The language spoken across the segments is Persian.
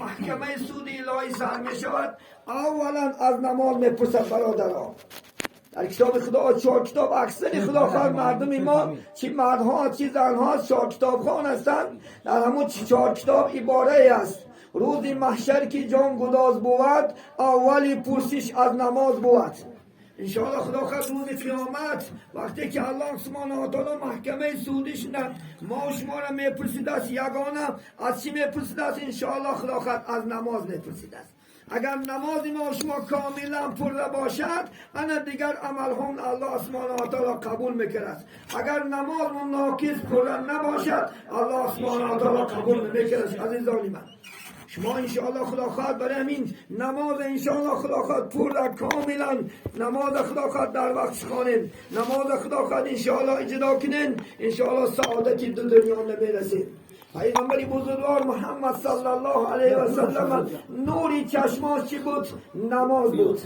محکمه سود الهی سر می شود، اولا از نماز می پرسد برادران. در کتاب خدا 4 کتاب اکثر خداخواه مردم ما چی مردها چی زنها 4 کتاب خوان هستند. در همون 4 کتاب عباره است: روز محشر که جان گداز بود، اولی پرسش از نماز بود. انشاءالله خدا خواهد روز قیامت وقتی که الله سبحانه و تعالی محکمه سودش ما شما را میپرسید است، یگانه از چی میپرسید است؟ انشاءالله خدا خواهد از نماز میپرسید است. اگر نماز ما شما کاملا پر باشد، انا دیگر عمل هم الله سبحانه و تعالی قبول میکند. اگر نماز ناقص پر نباشد، الله سبحانه و تعالی قبول نمیکند. عزیزان من، شما انشاءالله خدا خواهد برای همین نماز انشاءالله خدا خواهد پر کاملا نماز خدا خواهد در وقت خوانید، نماز خدا خواهد انشاءالله اجرا کنید، انشاءالله سعادتی دو دنیا نمیرسید. پیغمبر بزرگوار محمد صلی الله علیه و سلم نوری چشماش چی بود؟ نماز بود.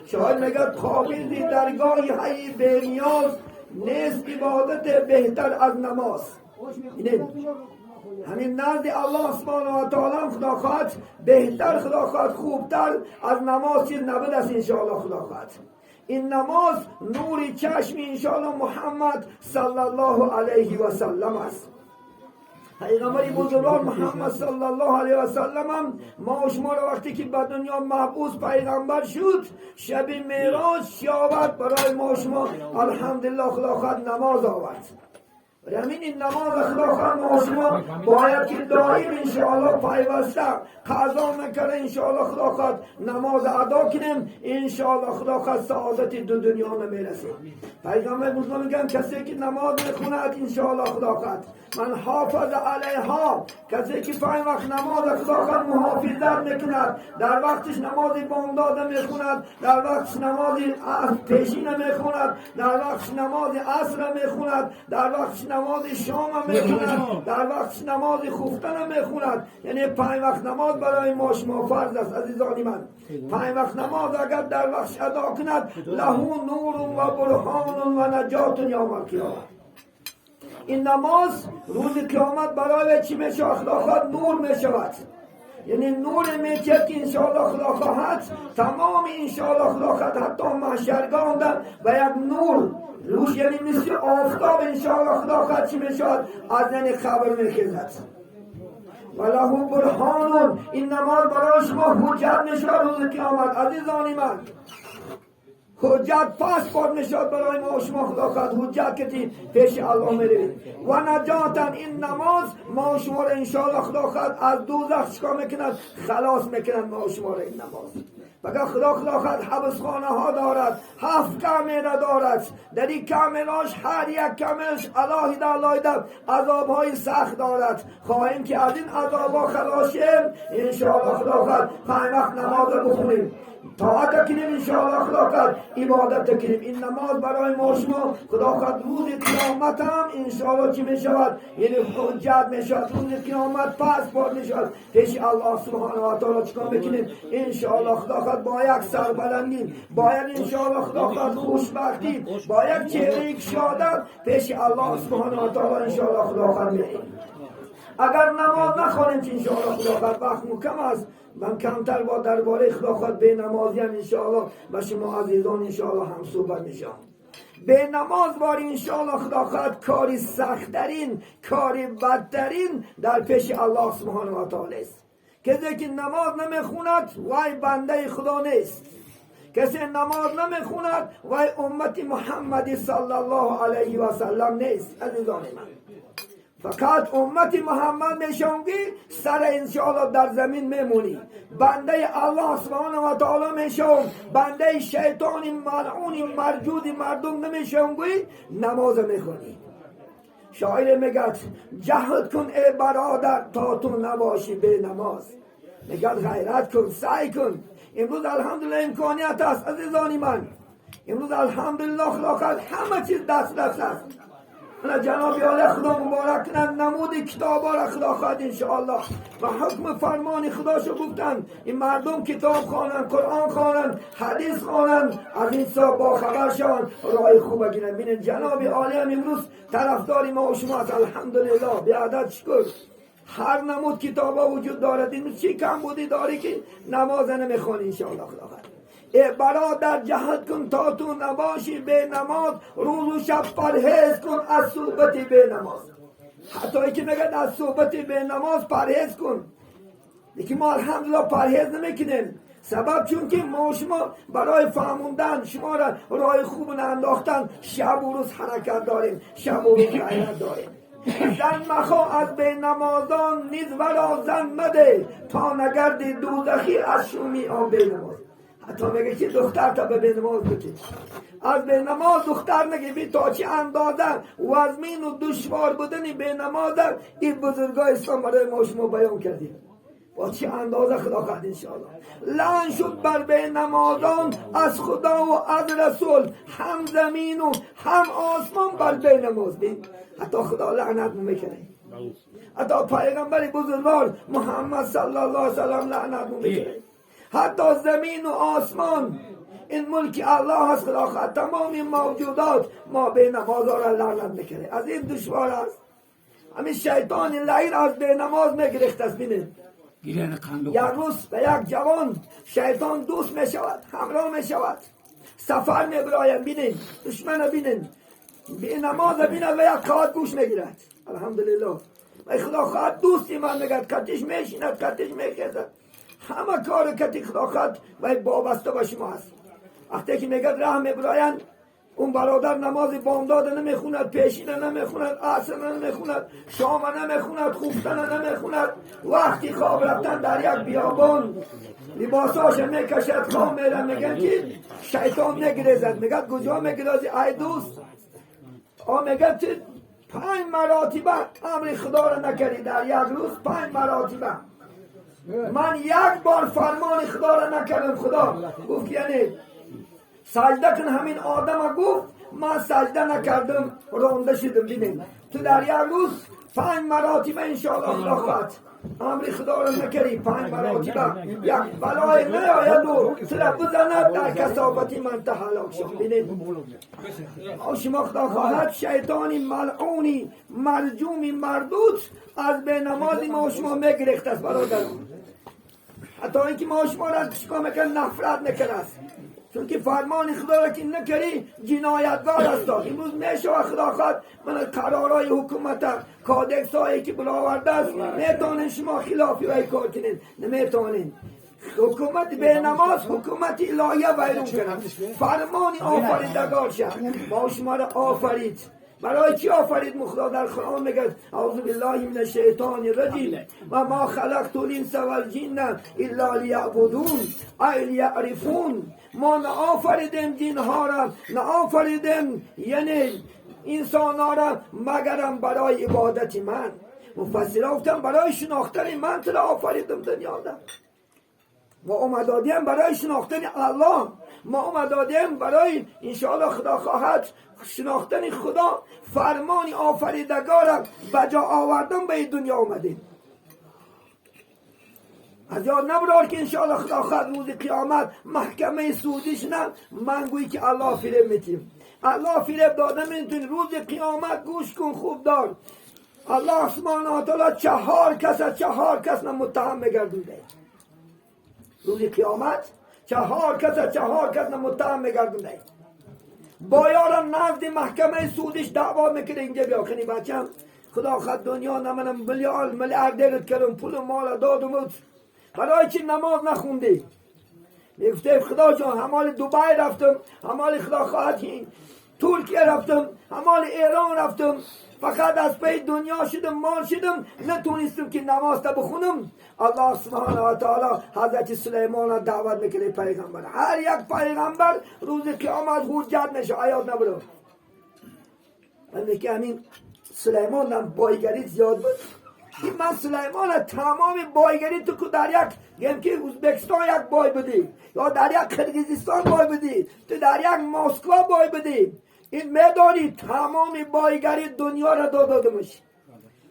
شاید نگه قابل درگاهی های بینیاز نیست عبادت بهتر از نماز. همین نزد الله سبحانه و تعالی خدا خواهد بهتر، خدا خواهد خوبتر از نماز چیز نبود است. انشاءالله خدا خواهد این نماز نوری چشم انشاءالله محمد صلی الله علیه و سلم است. پیغمبر بزرگوار محمد صلی الله علیه و سلم هم ما و شما را وقتی که به دنیا مبعوث پیغمبر شد، شب معراج آورد برای ما و شما الحمدلله خدا خواهد نماز آورد. همین نماز خدا خواهد ما و شما باید که دائم انشاءالله پیوسته قضا نکرده انشاءالله خدا خواهد نماز ادا کنیم، انشاءالله خدا خواهد سعادت دو دنیا نمیرسه. پیغمبر بزرگ میگن کسی که نماز میخوند انشاءالله خدا خواهد من حافظ علیها، کسی که 5 وقت نماز خدا خواهد محافظت میکند، در وقتش نماز بامداد میخوند، در وقتش نماز پیشین میخوند، در وقتش نماز عصر میخوند، در وقتش نماز شام میخوند، در وقتش نماز خفتن میخوند. یعنی 5 وقت نماز برای ما شما فرض است. عزیزان من، 5 وقت نماز اگر در وقتش ادا کند، له نور و برهان و نجات یوم القیامه. این نماز روز قیامت برای چی میشه؟ خدا خواهد نور میشود. یعنی نور میشه که انشاءالله خدا خواهد تمام انشاءالله خدا خواهد حتی محشرگاه در و یک نور روش، یعنی مثل آفتاب انشاءالله خدا خواهد چی میشود؟ از یعنی خبر میخیزد. وله برهانون، این نماز برای شما حجت میشه روز قیامت. عزیزان من، حجت پاسپورت نشد برای ما و شما خدا خواهد حجت کردیم پیش الله میروید. و نجاتن، این نماز ما و شما را انشاءالله خدا خواهد از دوزخ چکار میکند؟ خلاص میکند ما و شما را. این نماز بگه خدا خواهد حبس خانه ها دارد، 7 کامره دارد، در این کامراش هر یک کامرش علاهده عذاب های سخت دارد. خواهیم که از این عذاب ها خلاص شیم انشاءالله خدا خواهد 5 وقت نماز بخونیم، طاعت کنیم انشاءالله خدا خواهد عبادت کنیم. این نماز برای ما شما خدا خواهد روز قیامت هم انشاءالله چی میشود؟ یعنی حجت میشود. روز قیامت پاسپورت میشود پیش الله سبحانه و تعالی. چیکار میکنیم؟ انشاءالله خدا خواهد با یک سربلندی، باید انشاءالله خدا خواهد خوشبختی، با یک چهره شادت پیش الله سبحانه و تعالی انشاءالله خدا خواهد میریم. اگر نماز نخوانیم که انشاءالله خدا خواهد وقت کم است، من کمتر با درباره خدا خواهد به نمازیان انشاءالله و شما عزیزان انشاءالله هم صحبت میشم. به نماز باری انشاءالله خدا خواهد کاری سختترین، کاری بدترین در پیش الله سبحانه و تعالی است. کسی که نماز نمیخوند وای بنده خدا نیست. کسی نماز نمیخوند وای امت محمد صلی الله علیه و سلم نیست. عزیزان من، فقط امت محمد میشونگی سر انشاءالله در زمین میمونی، بنده الله سبحانه و تعالی میشون، بنده شیطان ملعون مرجود مردم نمیشونگی، نماز میخونی. شاعر میگد جهد کن ای برادر تا تو نباشی به نماز. میگد غیرت کن، سعی کن. امروز الحمدلله امکانیت است. عزیزانی من، امروز الحمدلله خدا خواهد همه چیز دست است. جناب عالی خدا مبارک کنند نمود کتاب را خدا خواهد انشاءالله و حکم فرمان خداشو گفتند این مردم کتاب خوانند، قرآن خوانند، حدیث خوانند، از این سا با خبر شوند، راه خوب بگیرند. ببینید جناب عالی هم امروز طرفدار ما و شما است. الحمدلله، به عدد شکر. هر نمود کتابا وجود دارد. این چی کم بودی داری که نماز نمیخوانی انشاءالله خدا خیر. برادر جهاد کن تا تو نباشی به نماز، روز و شب پرهیز کن از صحبت به نماز. حتی ای که میگن از صحبت به نماز پرهیز کن، لیکن ما الحمدلله پرهیز نمیکنیم. سبب چون که ما شما برای فهموندن شما را راه خوب انداختن، شب و روز حرکت داریم، شب و روز غیرت داریم. زن مخوا از به نمازان نیز ورا زن مده، تا نگردی دوزخی از شومی آن به نماز. حتی میگه که دختر تا به نماز بکن، از به نماز دختر نگی تا چه اندازه وزمین و دشوار بودنی به نماز این بزرگای اسلام برای ما شما بیان کردیم. با چه اندازه خدا خواهد انشاءالله. لعن شد بر به نمازان از خدا و از رسول، هم زمین و هم آسمان بر به نماز. بین حتی خدا لعنت میکنه، حتی پیغمبر بزرگوار محمد صلی الله علیه وسلم لعنت میکنه. حتی زمین و آسمان این ملک الله هست خدا خواهد. تمام موجودات ما به نماز را لعنت میکنه. از این دشوار است. همین شیطان لعین از به نماز میگرفت است. بینید یک روز به یک جوان شیطان دوست می شود، همراه می شود، سفر می براید. بینید دشمن بینید به نماز بینید و یک کات گوش می گیرد. الحمدلله و خدا خواهد دوستی من میگد کتش می شیند، کتش می کشد، همه کار کتی خدا خواهد و وابسته به شما هست. وقتی که میگد راه می براید، اون برادر نماز بامداد نمیخوند، پیشینه نمیخوند، عصر نمیخوند، شام نمیخوند، خوفتن نمیخوند. وقتی خواب رفتن در یک بیابان لباساش میکشد، خواب میرن، میگن که شیطان نگریزد. میگد کجا میگریزی ای دوست؟ میگد که 5 مراتبه امر خدا را نکردی در یک روز. 5 مراتبه من یک بار فرمان خدا را نکردم. خدا گفت یعنی سجده کن. همین آدم گفت من سجده نکردم، رانده شدم. بینید تو در یک روز 5 مراتبه انشاءالله خدا خواهد امر خدا را نکردی. 5 مراتبه یک بلای نیاید و سر بزند در کثافتی من هلاک شد. بینید شما خدا خواهد شیطانی ملعونی مرجومی مردود از به نمازی ما شما میگرفت است برادران. حتی اینکه ما شما را چیکار میکنه؟ نفرت میکنه است. چون که فرمان خدا را که نکردی جنایتگار است. امروز میشه خدا خواهد من قرارای حکومت کادکس هایی که بلاورده است میتونین شما خلافی رای کار کنین؟ نمیتونین. حکومت به نماز حکومت الهیه بیرون کنند. فرمان آفریدگار شد. ما شما را آفرید. برای چی آفرید؟ خدا در قرآن میگه اعوذ بالله من الشیطان الرجیم و ما خلقت الانس والجن الا لیعبدون ای لیعرفون. ما نه آفریدیم جن ها را، نه آفریدیم یعنی انسان ها را مگرم برای عبادت من. مفسران گفتن برای شناختن من تو را آفریدم دنیا را. ما اومدادیم برای شناختن الله. ما اومدادیم برای انشاءالله خدا خواهد شناختن خدا. فرمان آفریدگار بجا آوردن به دنیا اومدیم. از یاد نبرار که انشاءالله خدا خواهد روز قیامت محکمه سودیش نه من گویی که الله فریب میتیم. الله فریب داده میتونی. روز قیامت گوش کن خوب دار. الله سبحانه و تعالی 4 کس متهم میگردونده. روز قیامت 4 کس متهم میگردونده. بایارم نزد محکمه سودش دعوا میکنه. اینجا بیا کنی بچم خدا خواهد دنیا نمانم میلیاردرت کردم، پول و مال دادم، برای چی نماز نخوندی؟ میگفته خدا جان همال دبی رفتم، همال خدا خواهد ترکیه رفتم، همال ایران رفتم، فقط از پی دنیا شدم، مال شدم، نتونستم که نماز تا بخونم. الله سبحانه و تعالی حضرت سلیمان را دعوت میکنه پیغمبر. هر یک پیغمبر روز قیامت حجت میشه. آیات نبرو که همین سلیمان هم بایگری زیاد بود. من سلیمان تمام بایگری تو که در یک که ازبکستان یک بای بودی، یا در یک قرقیزستان بای بودی، تو در یک مسکو بای بودی، این میدانی تمام بایگری دنیا را دادمش.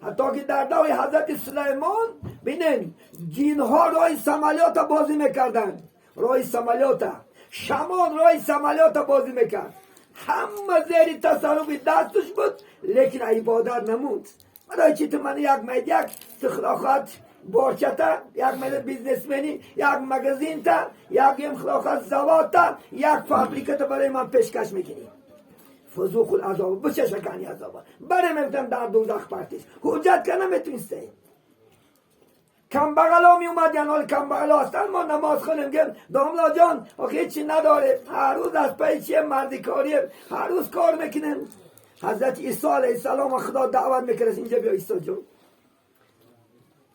حتی که در دور حضرت سلیمان بینین جینها رای سمالیات بازی میکردن. رای سمالیات شمال رای سمالیات بازی میکرد. همه زیر تصرف دستش بود، لیکن عبادت نمود. برای چی تو من یک مید یک تخلاقات بورچتا، یک مید بیزنسمنی، یک مگزین تا، یک خلاقات زواد تا، یک فابریکه برای من پیشکش میکنی. فزوق العذاب بچه شکنی عذابا برای میفتم در دوزخ پرتیش حجت کنم میتونسته. کم بغلا می اومد یعنی حال کم بغلا هستن ما نماز خونیم گم داملا جان آخه چی نداره هر روز از پای چیه مردی کاریه هر روز کار میکنیم. حضرت عیسی علیه السلام خدا دعوت میکنه اینجا بیا عیسی جان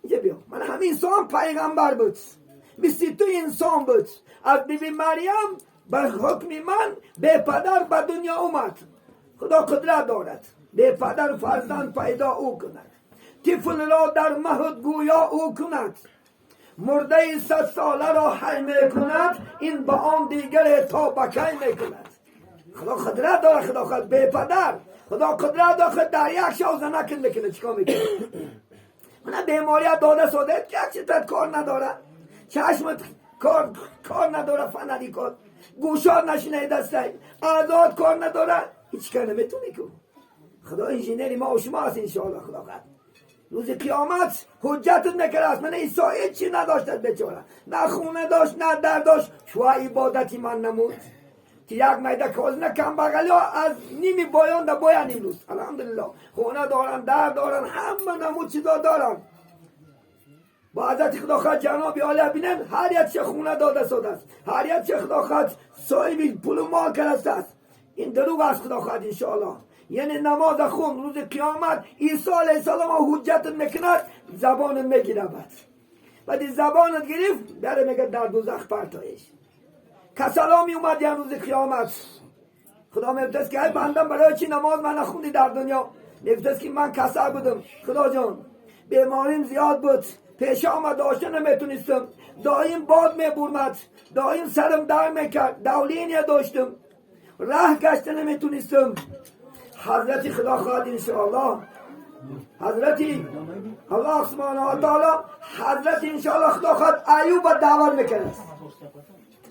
اینجا بیا من همین انسان پیغمبر بود 22 انسان بود از بیبی مریم به حکم من به پدر به دنیا اومد. خدا قدرت دارد به پدر فرزند پیدا او کند طفل را در مهد گویا او کند مرده 100 ساله را حی میکند این با آن دیگر تا بکی میکند. خدا قدرت داره خدا خود به پدر خدا قدرت داره در یک شو زنکن میکنه چیکار میکنه. من بیماریت داده ساده که چیزت کار نداره چشمت کار نداره فنری کار گوشات نشینه دسته آزاد کار نداره هیچ کار نمیتونی کن. خدا انجینری ما و شما هست انشاءالله. خدا قد روز قیامت حجتت میکرد من عیسی هیچی نداشتد بیچاره نه خونه داشت نه در داشت شو عبادتی من نمود که یک میده کازنه کم بغلی از نیمی بایان در بایان امروز الحمدلله خونه دارن در دارن همه نمود چیزا دارن. با حضرت خدا خواهد جناب عالی بینن هر یک چه خونه داده ساده است هر یک چه خدا خواهد صاحبی پول و مال کرده است. این دروغ است خدا خواهد انشاءالله. یعنی نماز خون روز قیامت عیسی علیه السلام حجت میکند زبان میگیره بعد زبانت گرفت بره میگه در دوزخ پرتایش. کسلامی اومد یه روز قیامت خدا میفتست که ای بندم برای چی نماز من نخوندی در دنیا. میفتست که من کسل بودم خدا جان بیماریم زیاد بود پیشام داشته نمیتونستم دایم باد میبرمد دایم سرم در میکرد دولینی داشتم راه گشته نمیتونستم. حضرت خدا خواهد انشاءالله حضرتی الله سبحانه و تعالی حضرت انشاءالله خدا خواهد ایوب دعوت میکنه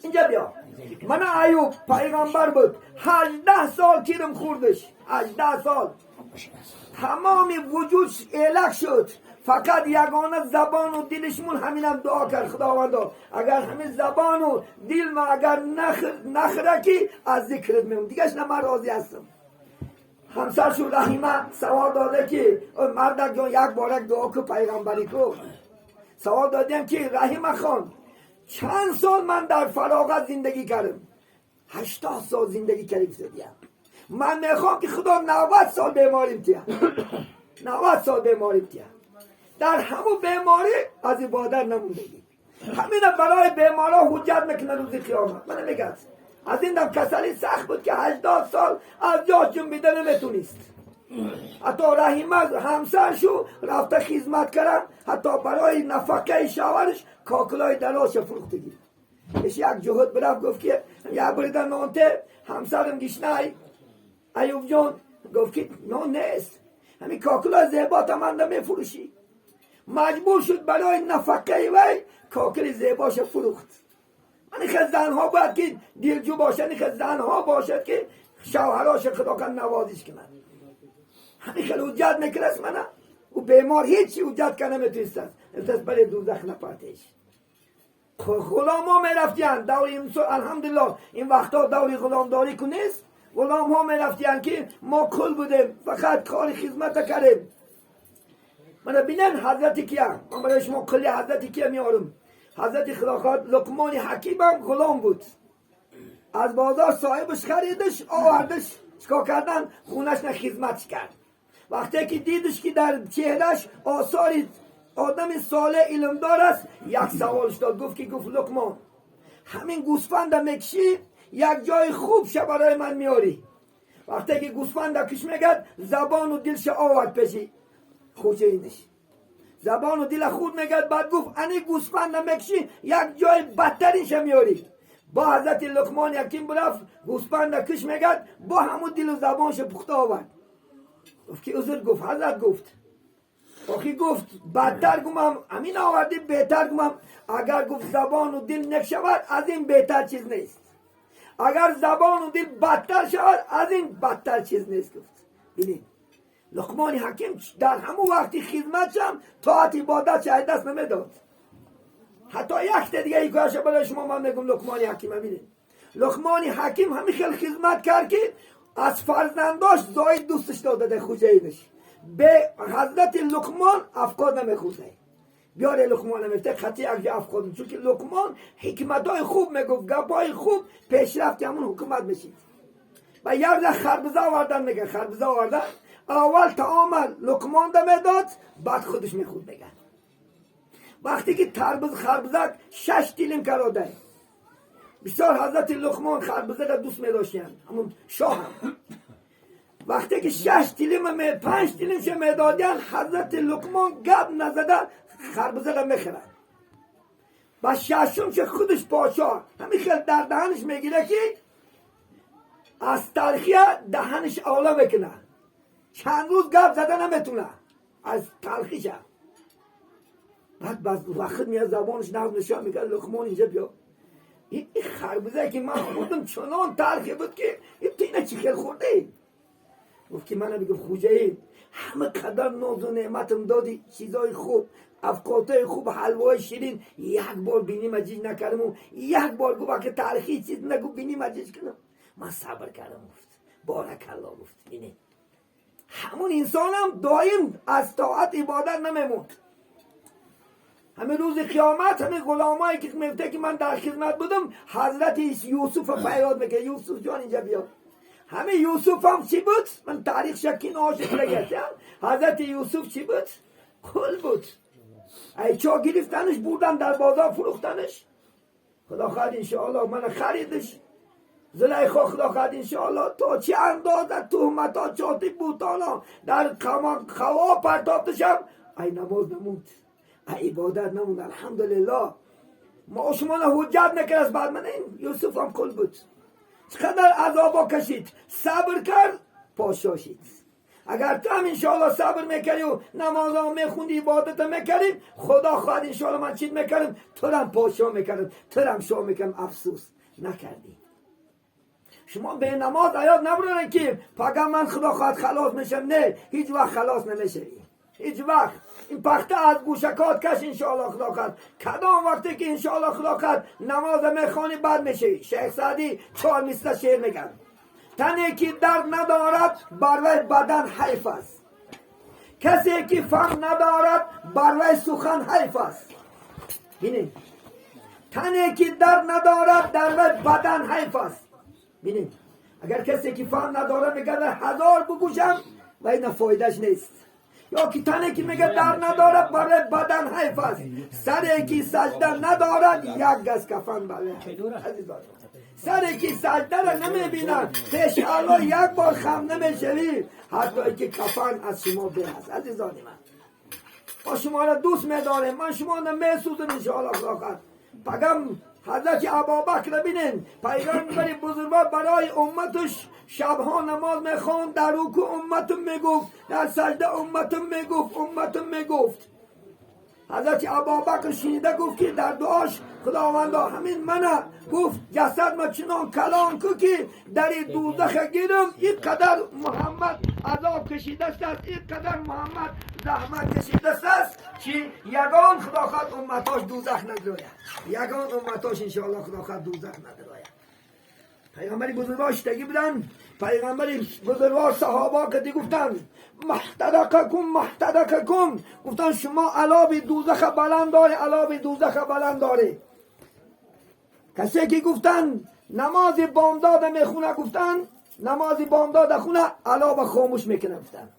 اینجا بیا. من ایوب پیغمبر بود 18 سال کیرم خوردش 18 سال تمامی وجودش الک شد فقط یگانه زبان و دلشمون همینم دعا کرد خداوندا اگر همین زبان و دل ما اگر نخرکی از ذکرت میمون دیگهش نه من راضی هستم. همسرشون رحیمه سوال داده که مردک جان یک بارک دعا که پیغمبری کو سوال دادیم که رحیمه خان چند سال من در فراغت زندگی کردم 80 سال زندگی کردم من میخوام که خدا 90 سال بیماریم تیا 90 سال بیماریم تیا در همون بیماری از عبادت نموندگی همین برای بیمارا حجت میکنه روز قیامت. من میگم از این دم کسلی سخت بود که 80 سال از جا جنبیده نمیتونست. حتی رحیمه همسرشو رفته خدمت کرد حتی برای نفقه شوهرش کاکلای دلاش فروختگی اش یک جهد برفت گفت که یک بریدن نانته همسرم گشنه ایوب جان گفت که نان نیست همین کاکلای زیبات من نمیفروشی مجبور شد برای نفقه وی کاکل زیباش فروخت. من خیلی زنها باید که دلجو باشد خیلی زنها باشد که شوهراش خدا کن نوازش کنند همین خیلی حجت میکرست منه و بیمار هیچی حجت کنه میتونست برای دوزخ نپرتش. غلام ها میرفتین دوری الحمدلله این وقتا دوری غلامداری کنیست غلام ها میرفتین که ما کل بودیم فقط کار خدمت کردیم. من بینن حضرت کیا من برای شما کلی حضرت کیا میارم. حضرت خداخواد لقمان حکیم هم غلام بود از بازار صاحبش خریدش آوردش چکار کردن خونش نه خدمت کرد. وقتی که دیدش که در چهرش آثار آدم صالح علمدار است یک سوالش داد گفت لقمان همین گوسفند میکشی یک جای خوب شه برای من میاری. وقتی که گوسفند کش میگد زبان و دلش آورد پیشی خوشه اینش زبان و دل خود میگد بعد گفت انی گوسفند میکشی یک جای بدترینش میاری. با حضرت لقمان حکیم برفت گوسفند کش میگد با همون دل و زبانش پخته آورد. گفت که عذر گفت حضرت گفت آخی گفت بدتر گمم امین آوردی بهتر گمم اگر گفت زبان و دل نک شود از این بهتر چیز نیست اگر زبان و دل بدتر شود از این بدتر چیز نیست. گفت ببین لقمان حکیم در همون وقتی خدمت هم طاعت عبادت چه دست نمیداد. حتی یک دیگه ای کارش برای شما من میگم لقمان حکیم ببینید. لقمان حکیم همین خیلی خدمت کرد که از فرزنداش زاید دوستش داده ده خوجهیدش. به حضرت لقمان افکار نمیخوده. بیاره لقمان نمیفته خطی اگه افکار، چون که لقمان حکمتای خوب میگفت، گپای خوب پیشرفت همون حکومت میشید. و یک خربزه آوردن، میگه خربزه آوردن، اول طعام لقمان میداد، بعد خودش میخورد. میگن وقتی که خربزه 6 دیلیم کراده، بسیار حضرت لقمان خربزه را دوست میداشتن، همون شاه هم. وقتی که 6 دیلیم 5 دیلیم شه میدادن، حضرت لقمان گپ نزده خربزه را میخورد. و ششم که خودش پادشاه همین خیلی در دهنش میگیره که از تلخی دهنش اولا بکنه، چند روز گپ زده نمیتونه از تلخیش. بعد وقت میاد زبانش نرم نشان میگه لقمان اینجا بیا، این خربزه که من خوردم چنان تلخی بود که این اینه چی خیلی خورده؟ گفت که من بگم خوجه همه قدر ناز و نعمتم دادی، چیزای خوب، افکاتای خوب، حلوای شیرین، یک بار بینی مجیج نکردم و یک بار گفت که تلخی چیز نگو بینی مجیج کنم. من صبر کردم. گفت بارکالله. گفت اینه همون انسان هم دایم از طاعت عبادت نمیموند. همه روز قیامت همه غلامایی که میفته که من در خدمت بودم، حضرت یوسف فریاد میگه یوسف جان اینجا بیا. همه یوسف هم چی بود؟ من تاریخ شکین عاشق لگشم. حضرت یوسف چی بود؟ قل بود. ای چا گرفتنش بردن در بازار فروختنش. خدا خواهد انشاءالله من خریدش. زلیخا خدا خواهد انشاءالله تا چه اندازه تهمتا چاتی بوتانا در خوا پرتابتشم. ای نماز نموند، ای عبادت نموند. الحمدلله ما شما حجت نکرد از بعد من. این یوسف هم کل بود. چقدر عذابا کشید، صبر کرد، پادشاه شد. اگر تو هم انشاءالله صبر میکردی و نماز هم میخوندی، عبادت هم میکردی، خدا خواهد انشاءالله من چید میکردم، تو هم پادشاه میکردم، تو هم شاه میکردم. افسوس نکردی. شما به نماز آیات نبرن که پگم من خدا خواهد خلاص میشم. نه، هیچ وقت خلاص نمیشوی، هیچ وقت. این پخته از گوشکات کش انشاءالله خدا خواهد. کدام وقتی که انشاءالله خدا خواهد نماز میخوانی بعد میشوی. شیخ سعدی 4 مثل شعر میگن: تنی که درد ندارد بر وی بدن حیف است، کسی که فهم ندارد بر وی سخن حیف است. بینید تنی که درد ندارد در وی بدن حیف است. بینید اگر کسی که فهم نداره میگه 1000 بگوشم و این فایدهش نیست. یا که تنی که میگه در ندارد برای بدن حیف است، سری که سجده ندارد یک گز کفن برای سری که سجده را نمیبینن پیش الله یک بار خم نمیشوی، حتی که کفن از شما برست. عزیزان من، ما شما را دوست میداریم، من شما را میسوزم انشاءالله خدا خواهد. پگم حضرت ابابکر بینین پیغمبر بزرگوار برای امتش شبها نماز میخوان، در رکوع امتم میگفت، در سجده امتم میگفت. حضرت ابابکر شنیده گفت که در دعاش خداوندا همین منه، گفت جسد ما چنان کلان کو که در دوزخ گیرم، این قدر محمد عذاب کشیده است، این قدر محمد زحمت کشیده است که یگان خدا خواهد امتاش دوزخ ندراید، یگان امتاش انشاءالله خدا خواهد دوزخ ندراید. پیغمبری بزرگوار شتگی بودن، پیغمبری بزرگوار صحابه که دی گفتن محتدقکم، گفتن شما علاب دوزخ بلند داره، علاب دوزخ بلند داره. کسی که گفتن نماز بامداد میخونه، گفتن نماز بامداد خونه علاب خاموش میکنه، گفتن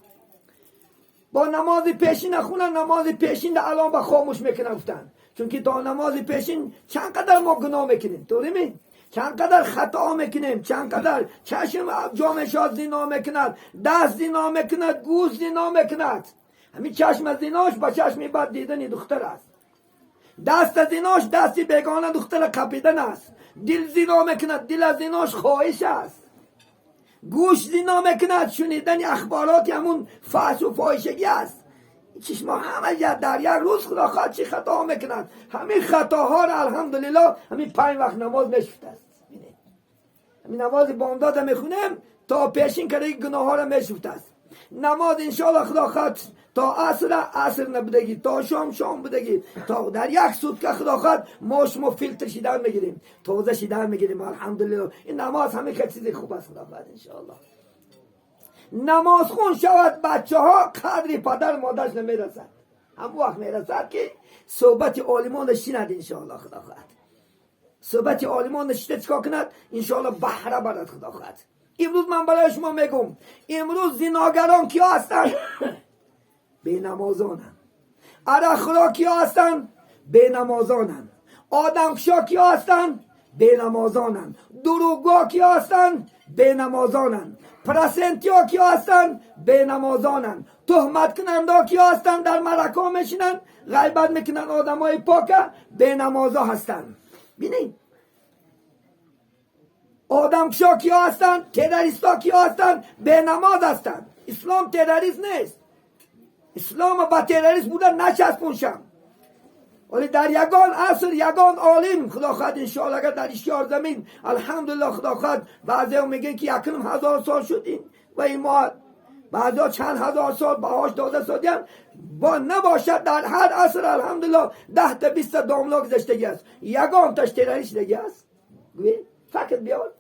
با نماز پیشین خونه نماز پیشین ده علاب خاموش میکنه، گفتن چون که تا نماز پیشین چند قدر ما گناه میکنیم، طوری چند قدر خطا میکنیم، چند قدر چشم جامشات زنا میکند، دست زنا میکند، گوش زنا میکند. همین چشم زناش با چشم بد دیدن دختر است، دست زناش دستی بیگانه دختر قپیدن است، دل زنا میکند، دل از زناش خواهش است، گوش زنا میکند، شنیدن اخبارات همون فحش و فاحشگی است. چشما همه در یک روز خدا خواهد چی خطا میکنند. همین خطاها را الحمدلله همین 5 وقت نماز میشفته است. همین نماز بامداد میخونیم تا پیشین کرده گناه ها را میشفته است. نماز انشاءالله خدا خواهد تا عصر نبودگی، تا شام بودگی، تا در یک سوت که خدا خواهد ما شما فیلتر شیدن میگیریم، توزه شیدن میگیریم. الحمدلله این نماز همه که چیز خوب است خدا خواهد انشاءالله. نماز خون شود بچه ها قدری پدر مادرش نمیرسد، هم وقت میرسد که صحبت عالمان شیند انشاءالله خدا خواهد. صحبت عالمان نشیده چکا کند انشاءالله بهره برد خدا خواهد. امروز من برای شما میگم امروز زناگران کیا هستند؟ بی نمازانند. عرقخورا کیا هستند؟ بی نمازانند. آدمکشا کیا هستند؟ بی نمازانند. دروغگوها کیا هستند؟ بی نمازانند. پرسنتیا کیا هستند؟ بی نمازانند. تهمت کننده کیا هستند؟ در ملکا میشینند غیبت میکنند آدمای پاکه، بی نمازا هستند. بینید آدمکشا کیا هستند؟ تروریستا کیا هستند؟ بی نماز هستند. اسلام تروریست نیست. اسلام با تروریست بودن نچسبونشم. ولی در یگان عصر یگان عالم خدا خواهد انشاءالله اگر در اشیار زمین الحمدلله خدا خواهد بعضی هم میگه که 1000 سال شدیم و این ما بعضی ها چند هزار سال باهاش داده سادیم با نباشد در هر عصر الحمدلله 10 تا 20 تا داملا گذشتگی است، یگان تاش تروریست دیگی است. فکر بیار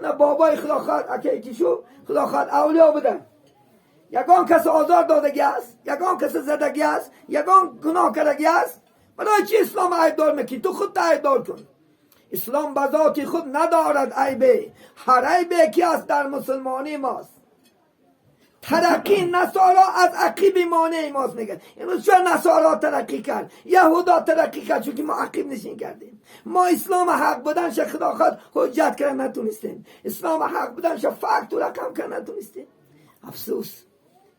نه بابای خدا خواهد اکی شو خدا خواهد اولیا بودن، یگان کس آزار دادگی است، یگان کس زدگی است، یگان گناه کردگی است. برای چی اسلام عیبدار میکنی؟ تو خود عیبدار کن. اسلام به ذات خود ندارد عیبه، هر عیبه که است در مسلمانی ماست. ترقی نصارا از عقیب مانع ماست میگن. امروز چرا نصارا ترقی کرد؟ یهودا ترقی کرد چون که ما عقیب نشین کردیم. ما اسلام حق بودنش خدا خواهد حجت کردن نتونستیم. اسلام حق بودنش فقط تو رقم کردن نتونستیم. افسوس.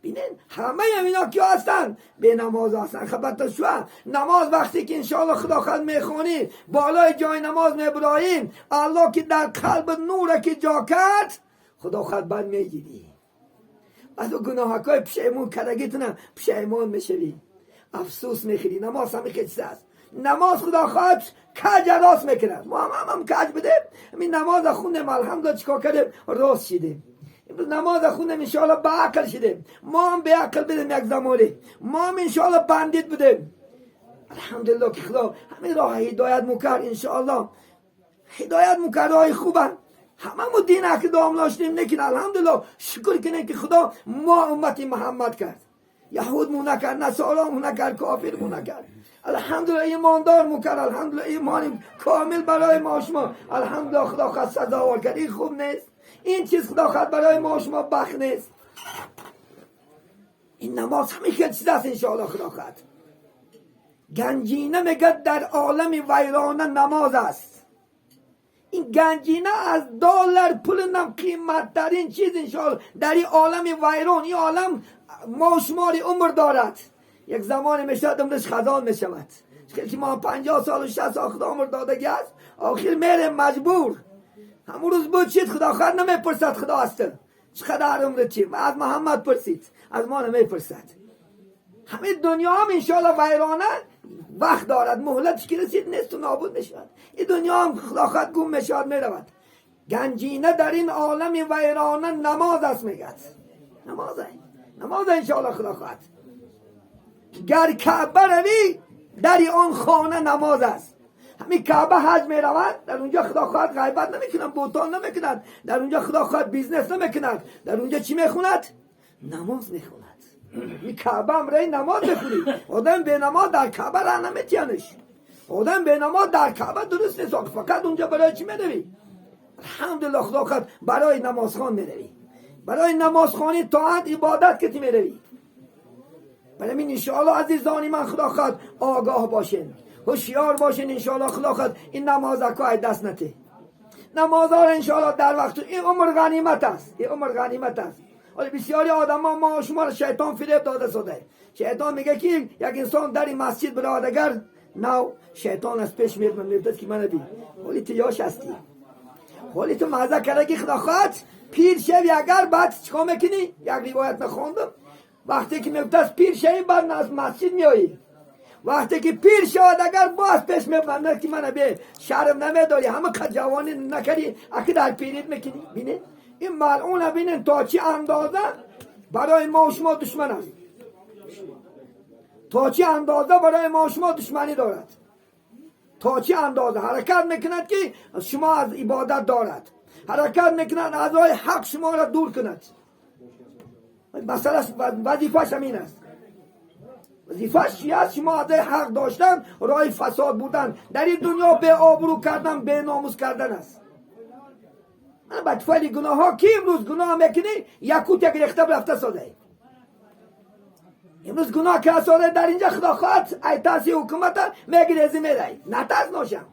بینین همه اینا کیا هستن؟ به نماز هستن. خبرت شو نماز وقتی که انشاءالله خدا خواهد میخونی بالای جای نماز میبرایین الله که در قلب نور که جا کرد خدا خواهد بند میگیری. از او گناهکای پشیمون کردگیتونم پشیمون میشوی، افسوس میخوری. نماز همه که چیز است. نماز خدا خواهد کج راست میکند. ما هم کج بدیم. همین نماز خوندیم الحمدلله چیکار کردیم؟ راست شدیم. نماز خوندیم انشاءالله به عقل شدیم. ما هم به عقل بدیم یک زمانی. ما هم انشاءالله بندید بدیم. الحمدلله که خدا همین راه هدایت مکر انشاءالله هدایت مکر راه خوبه. همه ما دین حق دام داشتیم لیکن الحمدلله شکر کنیم که خدا ما امتی محمد کرد. یهود مو نکرد، نصارا مو نکرد، کافر مو نکرد. الحمدلله ایماندار مو کرد. الحمدلله ایمان کامل برای ما شما الحمدلله خدا خواهد سزاوار کرد. این خوب نیست؟ این چیز خدا خواهد برای ما شما بخت نیست؟ این نماز همه که چیز است انشاءالله خدا خواهد. گنجینه میگه در عالم ویرانه نماز است. این گنجینه از دلار پول نم قیمت ترین چیز انشاءالله در این عالم ویران. این عالم ماشماری عمر دارد. یک زمان میشد عمرش خزان میشود. که ما 50 سال و 60 سال خدا عمر دادگی است آخر میره مجبور. همون روز بود چید خدا خواهد نمیپرسد خدا است چقدر عمر چی؟ از محمد پرسید، از ما نمیپرسد. همه دنیا هم انشاءالله ویرانه وقت دارد، مهلت که رسید نیست و نابود میشود. این دنیا هم خدا خواهد گم میشود میرود. گنجینه در این عالم ویرانه نماز است میگد. نماز انشاءالله خدا خواهد. گر کعبه روی در آن خانه نماز است. همین کعبه حج میرود در اونجا خدا خواهد غیبت نمیکنند، بهتان نمیکنند، در اونجا خدا خواهد بیزنس نمیکنند، در اونجا چی میخوند؟ نماز میخوند. این کعبه هم رای نماز بخونی. آدم به نماز در کعبه را نمیتیانش. آدم به نماز در کعبه درست نیست. فقط اونجا برای چی میروی؟ الحمدلله خدا خواهد برای نمازخوان میروی. برای نمازخوانی طاعت عبادت که میروی. برای این انشاءالله عزیزانی من خدا خواهد آگاه باشین، هوشیار باشین انشاءالله خدا خواهد این نماز اکای دست نته. نماز ها انشاءالله در وقت این عمر غنیمت است. این عمر غنیمت است. ولی بسیاری آدم ها ما شما شیطان فریب داده شده. شیطان میگه که یک انسان در این مسجد برادگر نو شیطان از پیش میفته که من بی ولی تو یاش هستی. ولی تو مزه کرده که خدا خواهد پیر شوی اگر بعد چیکار میکنی؟ یک روایت نخوندم وقتی که میفته پیر شوی بعد از مسجد میایی. وقتی که پیر شد اگر باز پیش میفته که من بی شرم نمیداری همه که جوانی نکردی اکی در پیریت میکنی. بینه این ملعون بینن تا چی اندازه برای ما و شما دشمن است. تا چه اندازه برای ما و شما دشمنی دارد، تا چه اندازه حرکت میکند که شما از عبادت دارد، حرکت میکند اعضای حق شما را دور کند. مثلا وظیفه‌اش همین است. وظیفه‌اش چی است؟ شما اعضای حق داشتن راه فساد بودن، در این دنیا به آبرو کردن، به ناموس کردن است. من بدفعلی گناه ها کی امروز گناه میکنی یکوت یک رخته رفته ساده. امروز گناه که ساده در اینجا خدا خواهد ای ترسی حکومت میگریزی میره. نترس ناشم.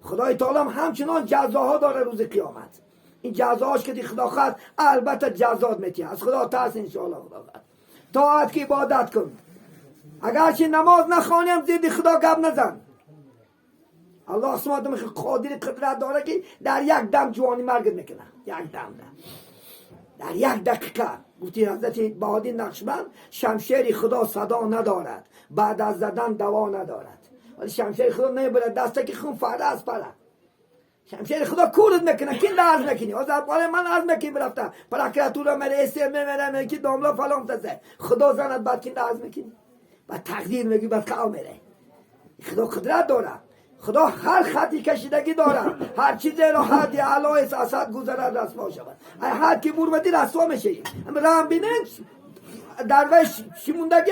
خدای تعالی همچنان جزاها داره روز قیامت. این جزاهاش که خدا خواهد البته جزات میتیه. از خدا ترس انشاءالله. خدا خواهد طاعت کی عبادت کن. اگرچه نماز نخوانیم زید خدا گپ نزن. الله سبحانه قادر قدرت داره که در یک دم جوانی مرگت میکنه. یک دم در یک دقیقه. گفتی حضرت بهادی نقشبند شمشیر خدا صدا ندارد، بعد از زدن دوا ندارد. ولی شمشیر خدا نمیبره دسته که خون فرده از پره. شمشیر خدا کورت میکنه که درز نکنی. از اول من از میکنی برفته پراکراتورا میره استیر میره که داملا فلان تزه خدا زند بعد که درز میکنی بعد تقدیر میگی بعد قاو میره. خدا قدرت داره. خدا هر خطی کشیدگی داره. هر چیزی را حدی علای اساسات گذرد رسوا شود. هر کی بورمدی رسوا میشه. رام بینن درویش چی موندگی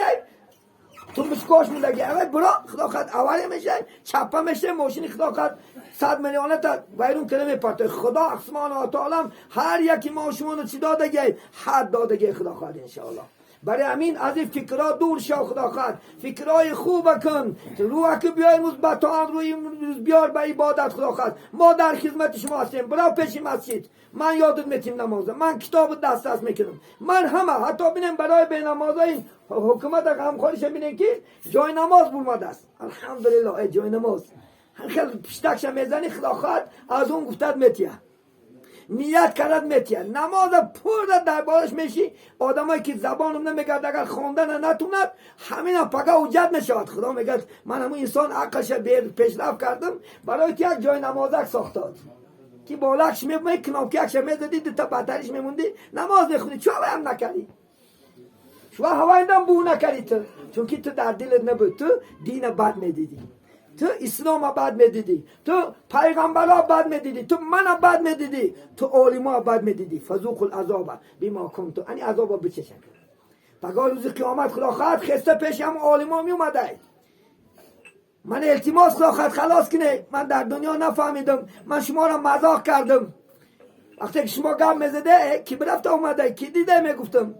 تو مشکوش موندگی اول برو خدا خد اولی میشه چپا میشه ماشین خدا خد 100 میلیون تا وایرون کنه میپرته. خدا اسمان و تعالی هر یکی ما شما رو چی دادگی حد دادگی خدا خد انشاءالله. برای همین از این فکرها دور شو. خدا خواهد فکرهای خوب کن. روح که بیای روز با تو روی بیار به عبادت. خدا خواهد ما در خدمت شما هستیم. برو پیش مسجد. من یادت میتیم نمازه. من کتاب دست میکنم. من همه حتی بینم برای به نمازه این حکومت همخوریش بینم که جای نماز برمده است. الحمدلله جای نماز خیلی پشتکش میزنی. خدا خواهد از اون گفتد میتیه نیت کرد میتیه. نماز پر در بارش میشی. آدمایی که زبانم نمیگرد اگر خواندن نتوند همین هم پگه حجت میشود. خدا میگه من همون انسان عقلش پیشرفت کردم برای که یک جای نمازک ساختاد که بالکش میکنم که یکش میزدی تا بدترش میموندی نماز نخونی. چرا هم نکردی؟ شما هوایندم بو نکردی تو چون که تو در دلت نبود. تو دین بد میدیدی، تو اسلام بد میدیدی، تو پیغمبرها بد میدیدی، تو من بد میدیدی، تو علما بد میدیدی. فذوقوا العذاب بما کنتم. یعنی عذاب بچشن. پگاه روز قیامت خدا خواهد خسته پیش هم علما می اومده. من التماس خدا خواهد خلاص کنه. من در دنیا نفهمیدم. من شما را مذاق کردم. وقتی که شما گام میزده کی برفته اومده کی دیده میگفتم.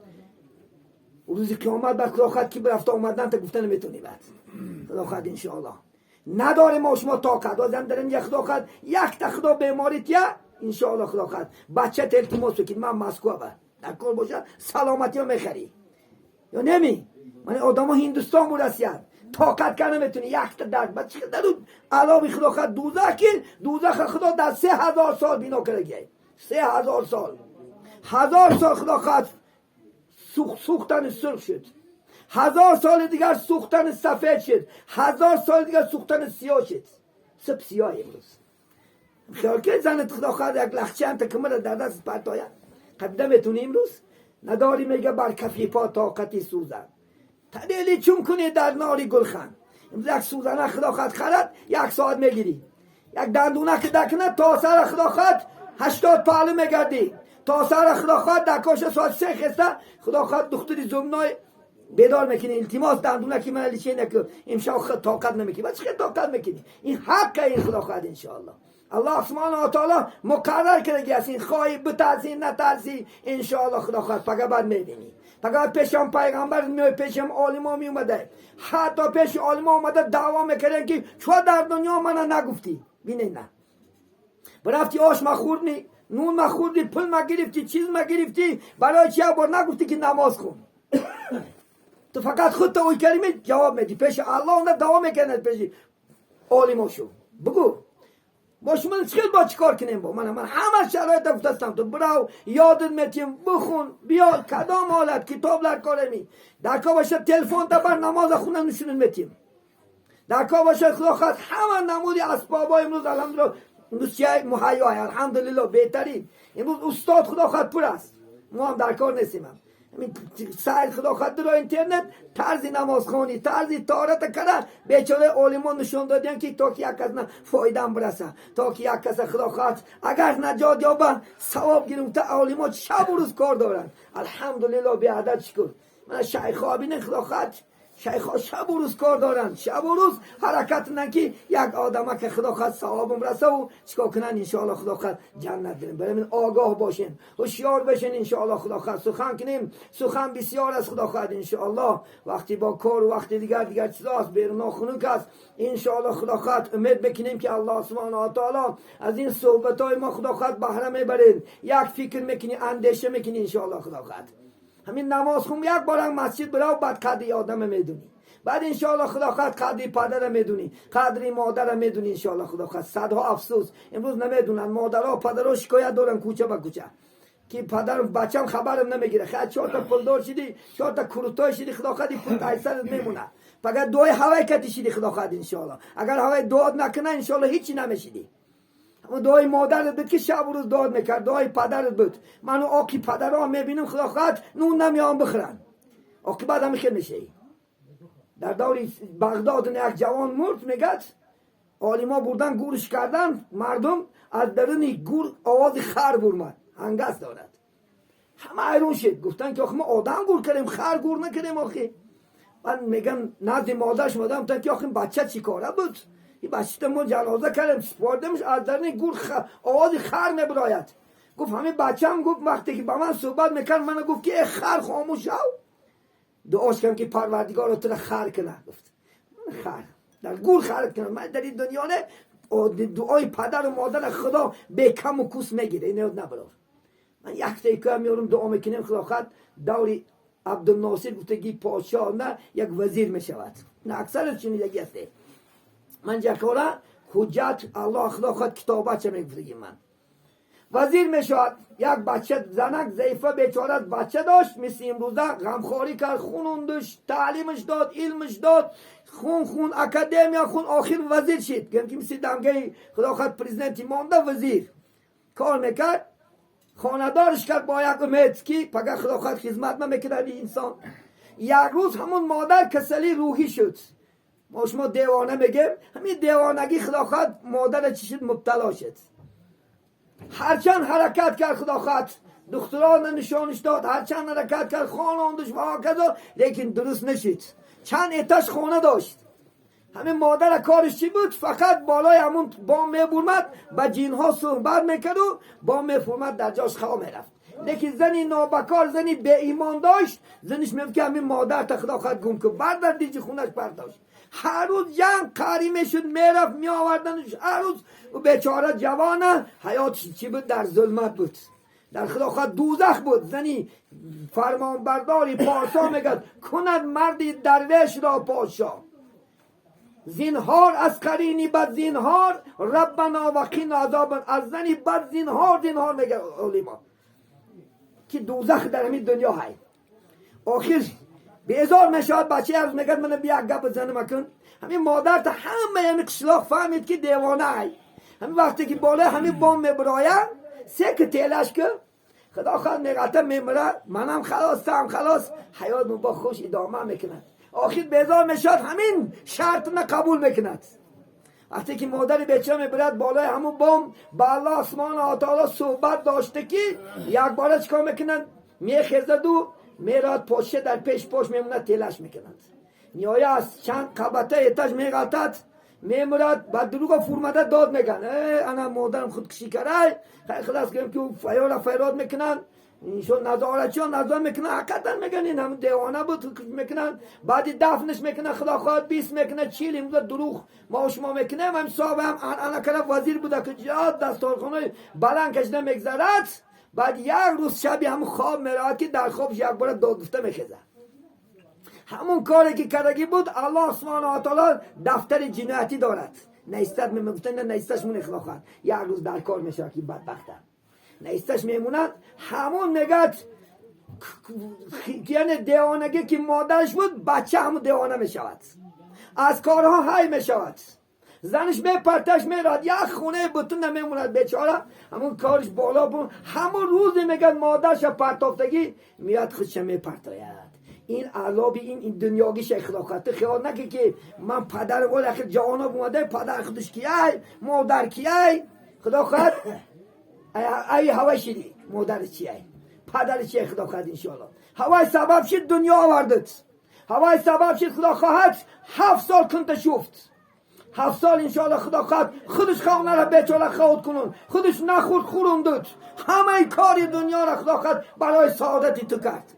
روز قیامت بعد خدا خواهد کی برفته اومدن تا گفتن نمیتونی بعد. خدا خواهد ان شاء الله. نداره ما شما طاقت وزن داریم یک خدا خواهد یک تا خدا بیماریت یا ان شاء الله خدا خواهد بچه التماس بکن من مسکو با در کار باشه سلامتی رو میخری یا نمی. من آدم هندوستان بود اسیاد طاقت کنه نمیتونی یک تا درد بعد چیکار دارو علاوه خدا خواهد دوزخ کن. دوزخ خدا در 3000 سال بنا کرده. 3000 سال 1000 سال خدا خواهد سوختن سرخ شد. 1000 سال دیگر سوختن سفید شد. 1000 سال دیگر سوختن سیاه شد. سب سیاه امروز. خیال که زنت خدا خواهد یک لخچه هم تا کمر در دست پرتاید. قد نمیتونی امروز نداری میگه بر کفی پا طاقتی سوزن. تدیلی چون کنی در ناری گلخن. امروز یک سوزنه خدا خواهد خرد 1 ساعت میگیری. یک دندونه که دکنه تا سر خدا خواهد 80 پهلو میگردی. تا سر خدا خواهد در کاش ساعت 3 خسته خدا خواهد دختری زمنای بیدار میکنی. التماس دندونه که من لیچه نکن امشب خود طاقت نمیکنی. بس خیلی طاقت میکنی. این حق این خدا خواهد انشاءالله. الله سبحانه و تعالی مقرر کرده است این خواهی بترسی نترسی انشاءالله خدا خواهد پگه بعد میبینی. پگه پیشم پیغمبر می پیشم علما می اومده. حتی پیش علما اومده دعوا میکردن که چرا در دنیا من نگفتی. ببینید نه برفتی آش مخوردی نون مخوردی پول مگرفتی چیز مگرفتی برای چی بار نگفتی که نماز خون. تو فقط خودت اوی کلمه جواب میدی پیش الله اون دعوا میکنه پیش علما شو بگو با شما چیکار چیکار کنیم با من همه شرایط گفتم تو برو یادت میتیم بخون بیا کدام حالت کتاب لر کارمی در کا باشه تلفن تا بر نماز خونه نشونن میتیم در کا باشه خدا خواهد همه نمودی اسبابا امروز الحمدلله امروز چی مهیا الحمدلله بهترین امروز استاد خدا خواهد پر است. ما هم در کار نیستیم. سعی خدا خاطر رو اینترنت طرز نماز خونی طرز طهارت کردن بیچاره علما نشون دادن که تا که یک کس فایده برسه تا که یک کس خدا خاطر اگر نجات یابن ثواب گیرم تا علما شب و روز کار دارن الحمدلله به عدد شکر من شیخ ها بینن خدا خاطر شیخ ها شب و روز کار دارن شب و روز حرکت نن که یک آدم که خدا خواهد ثوابم رسه و چیکار کنن انشاءالله خدا خواهد جنت بریم برای من آگاه باشین هوشیار بشین انشاءالله خدا خواهد سخن کنیم سخن بسیار از خدا خواهد انشاءالله وقتی با کار و وقتی دیگر چیزاست بیرون ناخنک است انشاءالله خدا خواهد امید بکنیم که الله سبحانه و تعالی از این صحبت های ما خدا خواهد بهره میبرید یک فکر میکنی اندیشه میکنی انشاءالله خدا خواهد همین نماز خون یک بار مسجد برو بعد قدری آدم میدونی بعد انشاءالله خدا خواهد قدری پدر میدونی قدری مادر میدونی انشاءالله خدا خواهد صدها افسوس امروز نمیدونن مادرها پدرها شکایت دارن کوچه به کوچه که پدر بچم خبرم نمیگیره خیلی چهار تا پولدار شدی چهار تا کروتای شدی خدا خواهد پول تایسرت میمونه فقط دوی هوای کتی شدی خدا خواهد انشاءالله اگر هوای داد نکنه انشاءالله هیچی نمیشدی دعای مادرت بود که شب و روز داد میکرد دعای پدرت بود منو آقی پدرها میبینم خدا خواهد نون نمیان بخورن آقی بعد همه خیلی میشه در دور بغداد یک جوان مرد میگد عالما بردن گورش کردن مردم از درون گور آواز خر برمد هنگس دارد همه ایرون شد گفتن که آخه ما آدم گور کردیم خر گور نکردیم آخی من میگم نزد مادرش مادرم گفتن که آخه بچه چی کاره بود این بچه ما جنازه کردیم سپردیمش از درون گور آواز خر میبراید گفت همین بچه هم گفت وقتی که با من صحبت میکرد من گفت که خر خاموش شو دعاش کردم که پروردگار رو تو خر کنه گفت خر در گور خر کنه من در این دنیا نه دعای پدر و مادر خدا به کم و کوس میگیره اینو نبرار من یک دقیقه میارم دعا میکنم خدا خواهد دوری عبدالناصر گفتگی پادشاه نه یک وزیر میشود نه اکثر چنین یکی هست من جکاره حجت الله خدا خواهد کتابت چه میگفتگی من وزیر میشود یک بچه زنک ضعیفه بیچاره بچه داشت مثل امروزه غمخواری کرد خونوندش تعلیمش داد علمش داد خون اکادمیا خون آخر وزیر شد که مثل دمگه خدا خواهد پرزیدنتی مانده وزیر کار میکرد خاندارش کرد با یک امید که پگه خدا خواهد خدمت میکنه این انسان یک روز همون مادر کسلی روحی شد ما شما دیوانه میگیم همین دیوانگی خدا خواهد مادر چی شد مبتلا شد هرچند حرکت کرد خدا خواهد دختران نشانش داد هرچند حرکت کرد خانواندش و هکذا لیکن درست نشد چند اتش خانه داشت همین مادر کارش چی بود فقط بالای همون بام میبرمد با جینها صحبت میکرد و بام میفرمد در جاش خواه میرفت لیکن زنی نابکار زنی به ایمان داشت زنش میفت که همین مادر تا خدا خواهد گم که بردر دیجی خونش برداشت هر روز جنگ قاری میشد میرفت میآوردنش هر روز و بیچاره جوانه حیاتش چی بود در ظلمت بود در خدا خواهد دوزخ بود زنی فرمان برداری پارسا میگد کند مردی درویش را پاشا زینهار از قرینی بد زینهار ربنا وقینا عذاب از زنی بد زینهار میگه علما که دوزخ در همین دنیا های آخر بیزار میشود بچه عرض میگد من بیا گپ بزنم مکن همین مادر تا همه همین قشلاق فهمید که دیوانه های همین وقتی که بالا همین بام میبراید سه که تیلش که خدا خواهد میگه میمره منم خلاص تام خلاص حیات با خوش ادامه میکند آخر بیزار میشد همین شرط قبول میکند وقتی که مادر بیچاره میبرد بالای همون بام با الله سبحانه و تعالی صحبت داشته که یک بار چیکار میکنند میخیزد و میراد پاشه در پیش پاش میمونه تیلش میکنند نیایه از چند قبطه ایتش میغلطد میمرد بعد دروغ فرمده داد میگن انا مادرم خودکشی کرده خلاص کنم که فیراد میکنن اینشون نظارتشون نظر میکنن حقیقتا میگن این هم دیوانه بود میکنن بعدی دفنش میکنن خدا خواهد 20 میکنه 40 امروز دروغ ما شما میکنیم هم صاحب هم انا کلا وزیر بوده که جهاد دستارخانه بلند کشیده میگذرد بعد یک روز شبی هم خواب میراد که در خوابش یک بار داد گفته میخیزه همون کاری که کردگی بود الله سبحانه و تعالی دفتر جنایتی دارد نیستد میگفتن نه نیستش مون اخلاق خواهد یک روز در کار میشه که بدبخته نیستش میمونن همون میگد یعنی دیوانگی که مادرش بود بچه همون دیوانه میشود از کارها های میشود زنش میپرتش میراد، یک خونه بتون نمیموند بیچاره، همون کارش بالا بون، همون روز میگن مادرش پرتافتگی میاد خودش میپرتاید. این عذاب این دنیاگی شیخلاقت خیال نکه که من پدر قول اخیر جوانا بومده پدر خودش کیه مادر کیه خدا خواهد ای هوای شدی مادر چیه پدر چیه خدا خواهد انشاءالله هوای سبب شد دنیا آوردد هوای سبب شد خدا خواهد 7 سال کنت شفت 7 سال انشاءالله خدا خواهد خودش خونه را بیچاره خود کنون خودش نخورد خوروندد همه کاری دنیا را خدا خواهد برای سعادتی تو کرد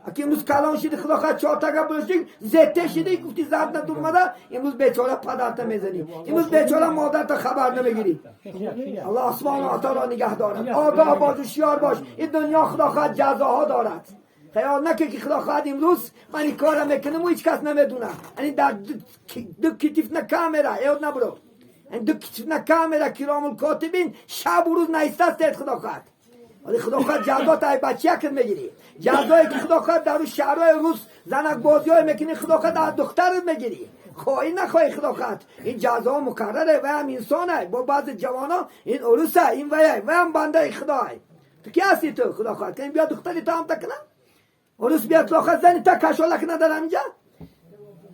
اگه امروز کلان شدی خدا خواهد چهارتگه برشتی زده شدی گفتی زد ندور مده امروز بیچاره پدرت میزنی امروز بیچاره مادرت خبر نمیگیری الله آسمان و عطا را نگه دارد آگاه باش و شیار باش این دنیا خدا خواهد جزاها دارد خیال نکن که خدا خواهد امروز من این کار میکنم و هیچ کس نمیدونه یعنی در دو کتیف نه کامرا یاد نبرو این دو کتیف نه کامرا کرام الکاتبین شب و روز نیسته خدا خواهد ولی خدا خواهد جزا تا ای بچه کن میگیری جزایی که خدا خواهد در شهرهای روز زنک بازی های میکنی خدا خواهد از دخترت میگیری خواهی نخواهی خدا خواهد این جزا مکرره و هم انسانه با بعض جوانا این عروسه این ویه و هم بنده خداه تو کی هستی تو خدا خواهد که بیا دختری تا هم تکنه عروس بیاد خدا خواهد زنی تا کشالک ندارم اینجا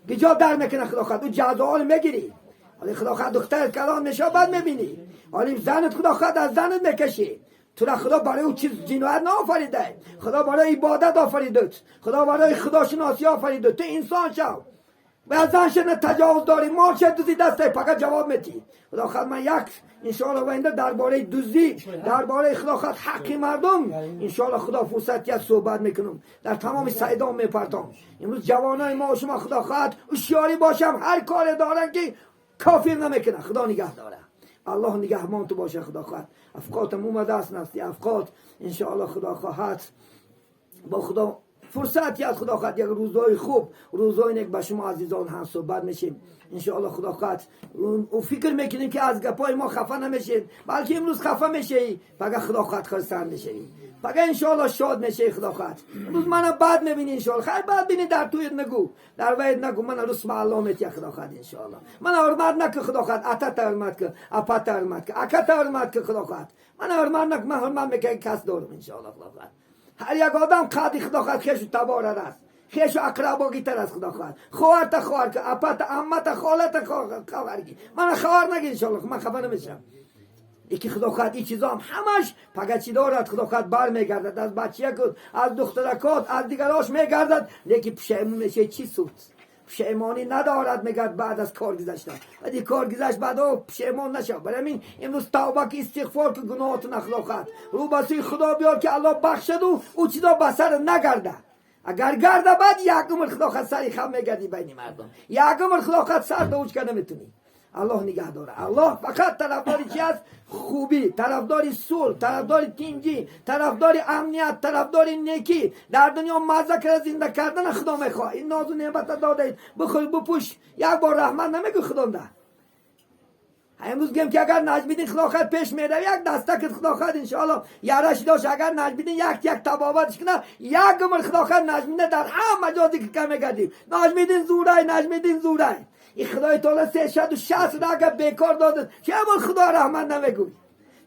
گجاب در میکنه خدا خواهد اون جزا رو میگیری ولی خدا خواهد دخترت کلان میشه بعد میبینی ولی زنت خدا خواهد از زنت میکشی تو را خدا برای او چیز جنایت نآفریده خدا برای عبادت آفریدت خدا برای خدا شناسی آفریدت تو انسان شو و از زن شد تجاوز داری مال شد دوزی دسته فقط جواب میتی خدا خواهد من یک انشاءالله وینده درباره دوزی درباره خدا خواهد حق مردم انشاءالله خدا فرصتی از صحبت میکنم در تمام سعیدان میپرتام امروز جوانای ما و شما خدا خواهد هوشیاری باشم هر کار دارن که کافر نمیکنه خدا نگه داره الله نگهبان تو باشه خدا خواهد افقاتم اومده است نستی افقات انشاءالله خدا خواهد با خدا فرصتی از خدا خواهد یک روزای خوب روزای نیک با شما عزیزان هم صحبت میشیم انشاءالله خدا خواهد و فکر میکنیم که از گپای ما خفه نمیشید بلکه امروز خفه میشی فقط خدا خواهد خرسند میشی فقط انشاءالله شاد میشی خدا خواهد امروز منو بعد میبینی انشاءالله خیلی بعد بینی در تویت نگو در وید نگو من رسم علامت یا خدا خواهد انشاءالله من حرمت نکه خدا خواهد اتت حرمت که اپت حرمت که اکت حرمت که خدا خواهد من حرمت نکه من حرمت میکنم کس دارم انشاءالله خدا خواهد هر یک آدم قدی خدا خواهد خیش تبار است خیش اقربا گیتر است خدا خواهد خواهر تا خواهر که اپت امت خالت خواهرگی من خواهر نگی انشاءالله من خبر نمیشم یکی خدا خواهد این چیزا هم همش پگه چی دارد خدا خواهد بر میگردد از بچه کد از دخترکات از دیگراش میگردد لیکن پشیمون میشه چی سود پشیمانی ندارد میگرد بعد از کار گذشتن ولی کار گذشت بعد پشیمان نشو برای همین امروز توبه که استغفار که گناهاتون خدا خواهد رو بسوی خدا بیار که الله بخشد و او چیزا بسر نگرده اگر گرده بعد یک عمر خدا خواهد سری خم میگردی بین مردم یک عمر خدا خواهد سر دوش که نمیتونی الله نگه داره الله فقط طرفداری چی است خوبی طرفداری صلح طرفداری تینجی طرفداری امنیت طرفداری نیکی در دنیا مزه کرده زنده کردن خدا میخواه این ناز و نعمت داده بخوری بپوش یک بار رحمت نمیگه خدا ده امروز گم که اگر نجمیدین خدا خواهد پیش میره یک دستک خدا خواهد انشاءالله یارش داشت اگر نجمیدین یک تبابتش کنه یک عمر خدا خواهد نجمیدین در هم مجازی که کم میگردیم نجمیدین زورای این خدای تعالی 360 را اگر بیکار داده چه اول خدا رحمت نمیگوی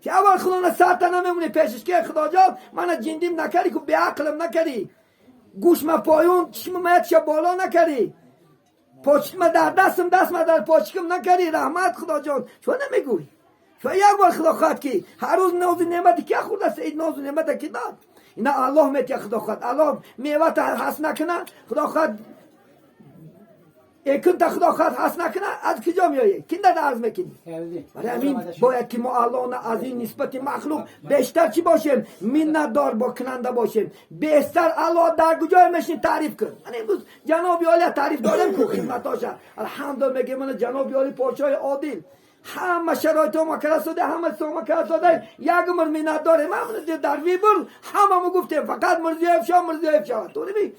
چه اول خدا نصرت نمیمونی پیشش که خدا جان من جندیم نکردی که به عقلم نکردی گوش ما پایون چشم ما چه بالا نکردی پاچم در دستم دست ما در پاچکم نکردی رحمت خدا جان چون نمیگوی چون یک بار خدا خواهد که هر روز ناز و نعمتی که خورده است این ناز و نعمتی که داد اینا الله میگه خدا خواهد الله میوه هست نکنه خدا خواهد یکن تا خدا خواهد حس نکنه از کجا میایی کینده درز میکنی برای همین باید که ما الله از این نسبت مخلوق بیشتر چی باشیم منت دار با کننده باشیم بیشتر الله در کجا میشین تعریف کن من امروز جناب عالی تعریف دارم که خدمتاش الحمدلله میگه من جناب عالی پادشاه عادل همه شرایط ما کرده شده همه سوما کرده شده یک عمر منت داره من در ویبر همه ما گفتیم فقط مرزی افشا تو نمی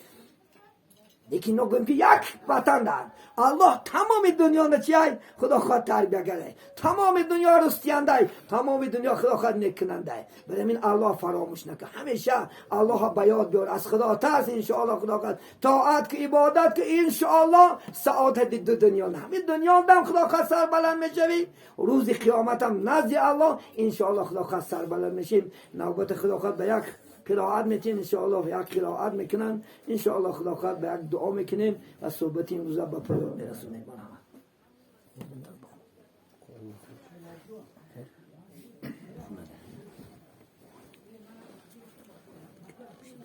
یکی نگم که یک وطن دارد الله تمام دنیا چیه خدا خواهد تربیه کرده تمام دنیا رستینده تمام دنیا خدا خواهد نکننده برای الله فراموش نکن همیشه الله به یاد بیار از خدا ترس انشاءالله خدا خواهد طاعت که عبادت که انشاءالله سعادت دو دنیا نه همین دنیا هم خدا خواهد سر بلند میشوی روز قیامت هم نزد الله انشاءالله خدا خواهد سر بلند میشیم نوبت خدا خواهد به یک قرائت میتین انشاءالله یک قرائت میکنن انشاءالله خدا خواهد به یک دعا میکنیم و صحبت این روزا به پایان میرسونیم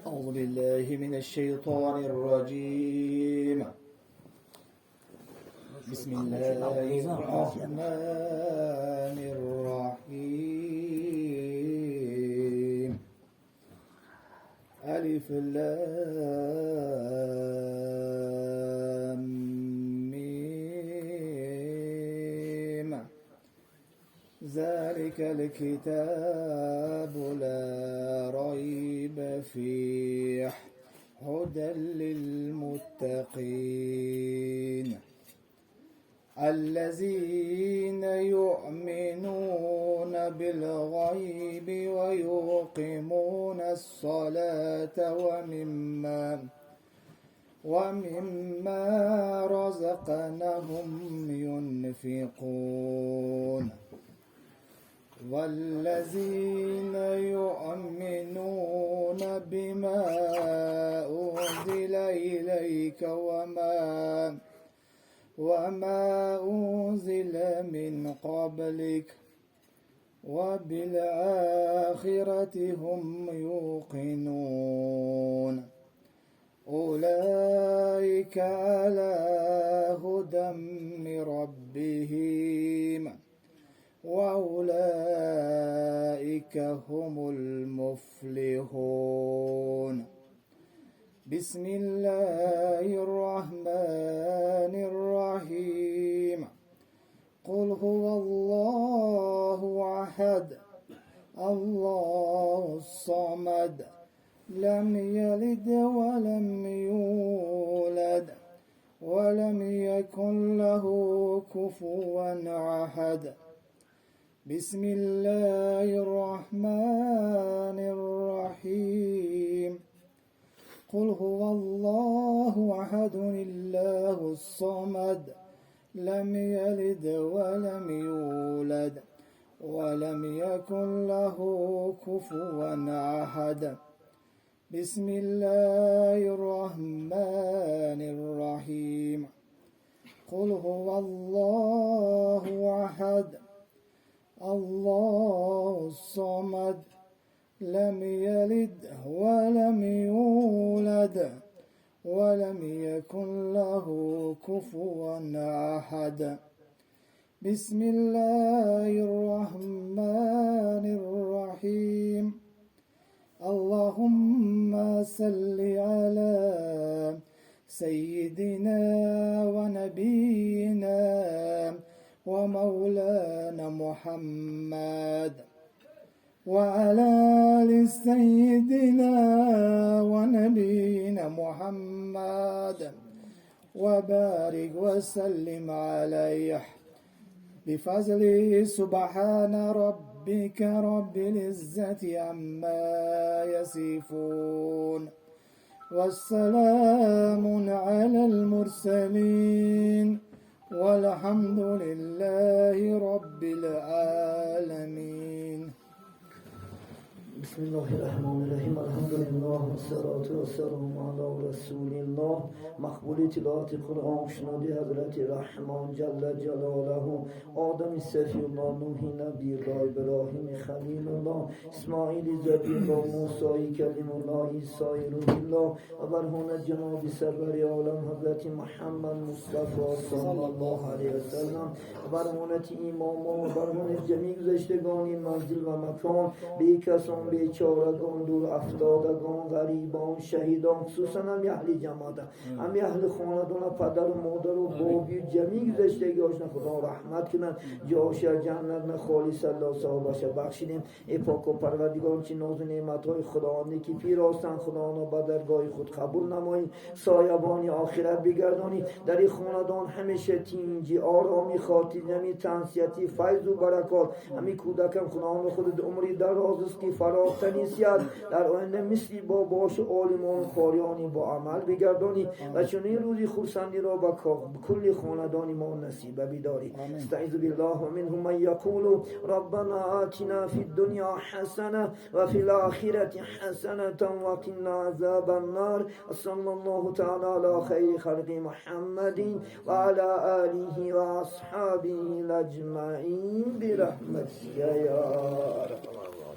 أعوذ بالله من الشيطان الرجيم بسم الله الرحمن الرحيم ألف لام ميم ذلك الكتاب لا ريب فيه هدى للمتقين الذين يؤمنون بالغيب ويقيمون الصلاة ومما رزقناهم ينفقون والذين يؤمنون بما أنزل إليك وما أنزل من قبلك وبالآخرة هم يوقنون أولئك على هدى من ربهم وأولئك هم المفلحون بسم الله الرحمن الرحيم قل هو الله أحد الله الصمد لم يلد ولم يولد ولم يكن له كفوا أحد بسم الله الرحمن الرحيم قل هو الله أحد الله الصمد لم يلد ولم يولد ولم يكن له كفوا أحد بسم الله الرحمن الرحيم قل هو الله أحد الله الصمد لم يلد ولم يولد ولم يكن له كفوا أحد بسم الله الرحمن الرحيم اللهم صل على سيدنا ونبينا ومولانا محمد وعلى آل سيدنا ونبينا محمد وبارك وسلم عليه بفضله سبحان ربك رب العزة عما يصفون والسلام على المرسلين والحمد لله رب العالمين بسم الله الرحمن الرحیم الحمد لله والصلاة والسلام على رسول الله مقبول تلاوت قرآن شنودی حضرت رحمان جل جلاله آدم صفی الله نوح نبی الله ابراهیم خلیل الله اسماعیل ذبیح الله موسی کلیم الله عیسی روح الله و برهنت جناب سرور عالم حضرت محمد مصطفی صلی الله علیه وسلم و برهنت امام و برهنت جمیع گذشتگان این منزل و مکان به کسان به بیچارگان، دور افتادگان، غریبان، شهیدان، خصوصا هم اهل جماعت، هم اهل خاندان پدر و مادر و بابی جمعی گذشتگی هاشون خدا رحمت کنن، جاش جنت خالص الله صاحب باشه بخشیدیم. ای پاک و پروردگار چی ناز و نعمت های خدا نیکی پیراستن خدا را به درگاه خود قبول نمایی، سایبانی آخرت بگردانی. در این خاندان همیشه تینجی آرامی خاطر نمی تنسیتی فیض و برکات. همین کودکم خدا را خود عمری دراز است که فراختنی سیاد در آینده مثلی با باش عالمان خاریانی با عمل بگردانی و چون این روزی خورسندی را به کل خاندان ما نصیب بداری. استعیذ بالله و منهم من یقول ربنا آتنا فی الدنیا حسنه و فی الاخرة حسنه و قنا عذاب النار. صلی الله تعالی علی خیر خلق محمد و علی آله و اصحابه اجمعین برحمتک یا ارحم الراحمین.